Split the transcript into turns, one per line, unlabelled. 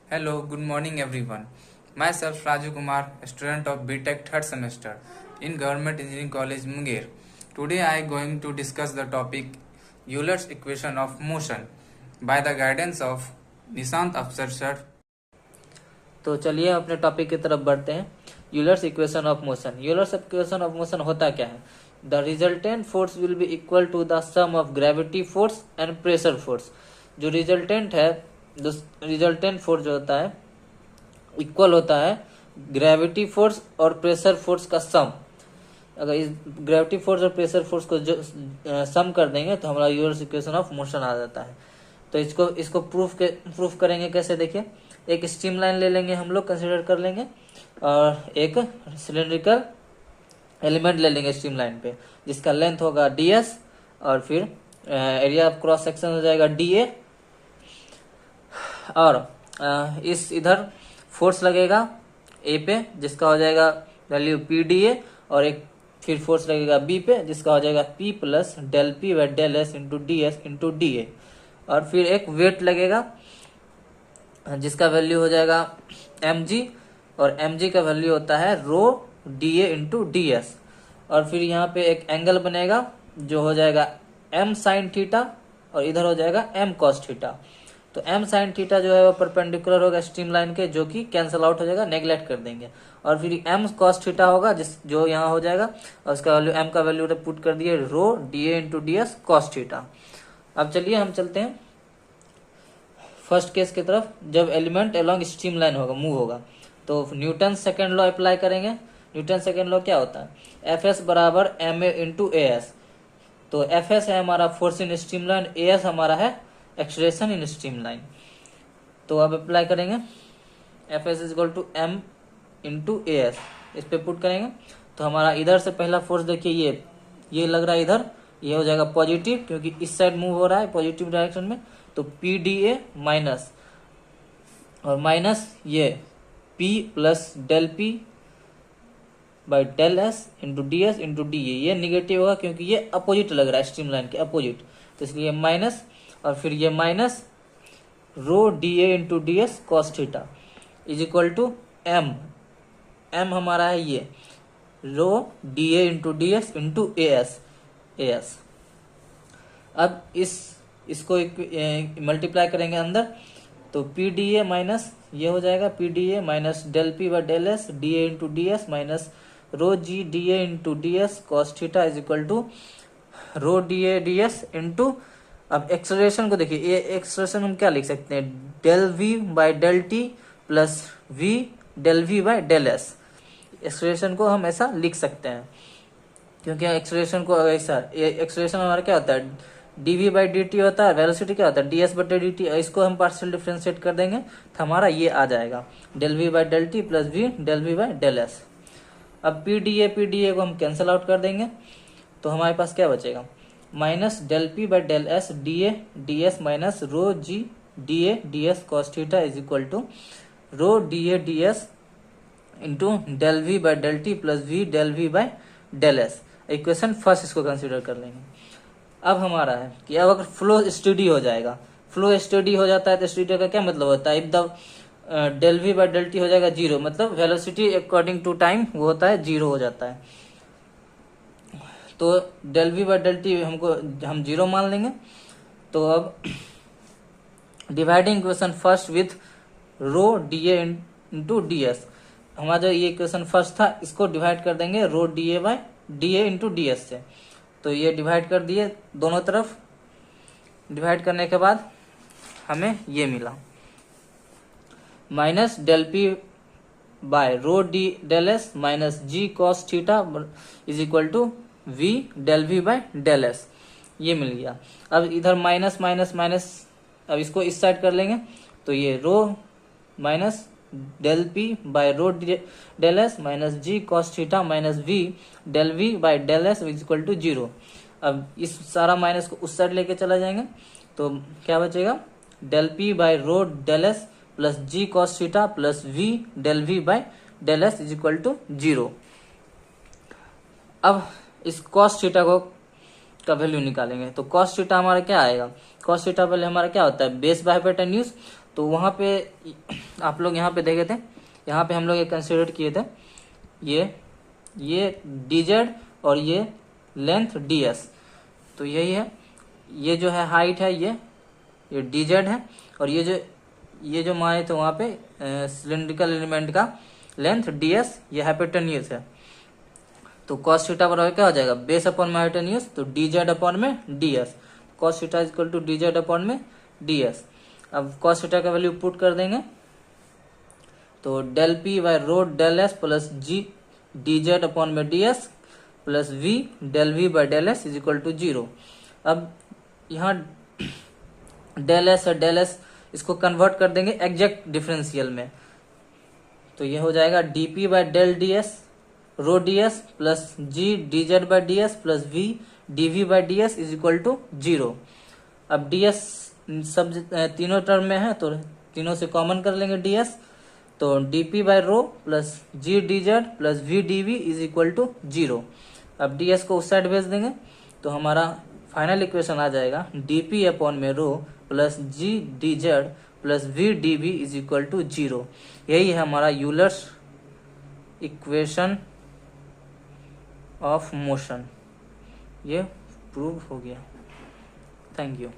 Hello, good morning everyone. Myself Raju Kumar, a student of BTech third semester in Government Engineering College Munger. Today I am going to discuss the topic Euler's equation of motion by the guidance of Nishant Afsar sir.
तो चलिए अपने topic की तरफ बढ़ते हैं। Euler's equation of motion. Euler's equation of motion होता क्या है? The resultant force will be equal to the sum of gravity force and pressure force. जो रिजल्टेंट है, रिजल्टेंट फोर्स जो होता है इक्वल होता है ग्रेविटी फोर्स और प्रेशर फोर्स का सम। अगर इस ग्रेविटी फोर्स और प्रेशर फोर्स को जो सम कर देंगे तो हमारा यूलर्स इक्वेशन ऑफ मोशन आ जाता है। तो इसको प्रूफ करेंगे कैसे? देखिए, एक स्ट्रीम लाइन ले लेंगे, हम लोग कंसिडर कर लेंगे, और एक सिलेंड्रिकल एलिमेंट ले लेंगे स्ट्रीम लाइन पे, जिसका लेंथ होगा ds और फिर एरिया ऑफ क्रॉस सेक्शन हो जाएगा dA, और इस इधर फोर्स लगेगा A पे जिसका हो जाएगा वैल्यू PdA, और एक फिर फोर्स लगेगा B पे जिसका हो जाएगा P plus del P by del S into DS into DA, और फिर एक वेट लगेगा जिसका वैल्यू हो जाएगा mg, और mg का वैल्यू होता है रो dA इंटू ds, और फिर यहाँ पे एक एंगल बनेगा जो हो जाएगा m साइन थीटा, और इधर हो जाएगा m कॉस थीटा। तो m साइन थीटा जो है वो परपेंडिकुलर होगा स्ट्रीम लाइन के, जो कि कैंसिल आउट हो जाएगा, नेग्लेक्ट कर देंगे, और फिर m कॉस थीटा होगा जो यहाँ हो जाएगा, और उसका वैल्यू m का वैल्यू पुट कर दिए रो dA into ds cos theta. अब चलिए हम चलते हैं फर्स्ट केस की तरफ। जब एलिमेंट अलोंग स्ट्रीम लाइन होगा, मूव होगा, तो न्यूटन सेकेंड लॉ अप्लाई करेंगे। न्यूटन सेकेंड लॉ क्या होता है? Fs बराबर ma इंटू as। तो Fs है हमारा force in stream line, as हमारा है एक्सलेरेशन इन स्ट्रीम लाइन। तो अब अप्लाई करेंगे Fs is equal to m into as, इस पे पुट करेंगे तो हमारा इधर से पहला फोर्स देखिए, ये लग रहा है इधर, ये हो जाएगा पॉजिटिव क्योंकि इस साइड मूव हो रहा है पॉजिटिव डायरेक्शन में, तो PdA माइनस, और माइनस ये P plus del P by del S into DS into DA, ये निगेटिव होगा क्योंकि ये अपोजिट लग रहा है स्ट्रीम लाइन के अपोजिट, तो इसलिए माइनस, और फिर ये minus rho dA into DS cos theta is equal to m हमारा है ये rho dA into DS into as। अब इसको मल्टीप्लाई करेंगे अंदर, तो PdA माइनस ये हो जाएगा PdA minus del P by del S dA into DS minus rho G dA into DS cos theta is equal to rho dA DS into, अब acceleration को देखिए, ये एक्सलेरेशन हम क्या लिख सकते हैं? Del V by del T plus V del V by del S। Acceleration को हम ऐसा लिख सकते हैं क्योंकि एक्सलेरेशन को ऐसा, एक्सलेरेशन हमारा क्या होता है? dv बाई dt होता है, वेलोसिटी क्या होता है? ds बटे dt। इसको हम पार्शियल डिफरेंशिएट कर देंगे तो हमारा ये आ जाएगा del v by del T plus v del v by del s। अब pda को हम कैंसिल आउट कर देंगे तो हमारे पास क्या बचेगा? Minus del p by del s da ds minus rho g da ds cos theta is equal to rho da ds into del v by del T plus v del v by del s। Equation first इसको consider कर लेंगे। अब हमारा है कि अब अगर flow study हो जाएगा, फ्लो स्टडी हो जाता है तो स्टडी का क्या मतलब होता है? If the del V by del T हो जाएगा जीरो, मतलब वेलोसिटी अकॉर्डिंग टू टाइम वो होता है जीरो हो जाता है। तो del V by del T हम जीरो मान लेंगे। तो अब dividing equation first with rho dA into ds, हमारा जो ये इक्वेशन फर्स्ट था इसको डिवाइड कर देंगे रो dA by dA into ds से। तो ये डिवाइड कर दिए दोनों तरफ, डिवाइड करने के बाद हमें ये मिला minus del P by rho D del S minus G cos theta is equal to V del V by del S, ये मिल गया। अब इधर माइनस माइनस माइनस, अब इसको इस साइड कर लेंगे तो ये rho minus del P by rho del S minus G cos theta minus V del V by del S is equal to zero. अब इस सारा माइनस को उस साइड लेके चला जाएंगे तो क्या बचेगा? Del P by rho del S plus G cos theta plus V del V by del S is equal to zero. अब इस कॉस थीटा का वैल्यू निकालेंगे तो कॉस थीटा हमारा क्या आएगा? कॉस थीटा पहले हमारा क्या होता है? Base by hypotenuse. तो वहां पे आप लोग यहाँ पे देखे थे, यहाँ पे हम लोग ये कंसिडर किए थे, ये dz और ये लेंथ ds। तो यही है, ये जो है हाइट है, ये dz है, और ये जो माने थे वहाँ पे सिलेंड्रिकल एलिमेंट का लेंथ ds, ये हाइपोटेन्यूज है। तो cos थीटा बराबर क्या हो जाएगा, बेस अपॉन में हाइपोटेन्यूज, तो dz अपॉन में ds, cos theta is equal to dz upon में ds। अब cos थीटा का वैल्यू पुट कर देंगे, तो del P by rho del S plus G dz upon में ds plus v del v by del S is equal to 0। अब यहाँ del S है, डेल एस इसको कन्वर्ट कर देंगे एग्जैक्ट डिफरेंशियल में, तो ये हो जाएगा dp by del ds rho ds plus g dz by ds plus v dv by ds is equal to 0। अब ds सब तीनों टर्म में है तो तीनों से कॉमन कर लेंगे ds, तो dp by rho plus g dz plus v dv is equal to 0। अब ds को उस साइड भेज देंगे तो हमारा फाइनल इक्वेशन आ जाएगा dp अपॉन में rho plus g dz plus v dv is equal to 0। यही है हमारा यूलर्स इक्वेशन ऑफ मोशन, ये प्रूव हो गया। Thank you.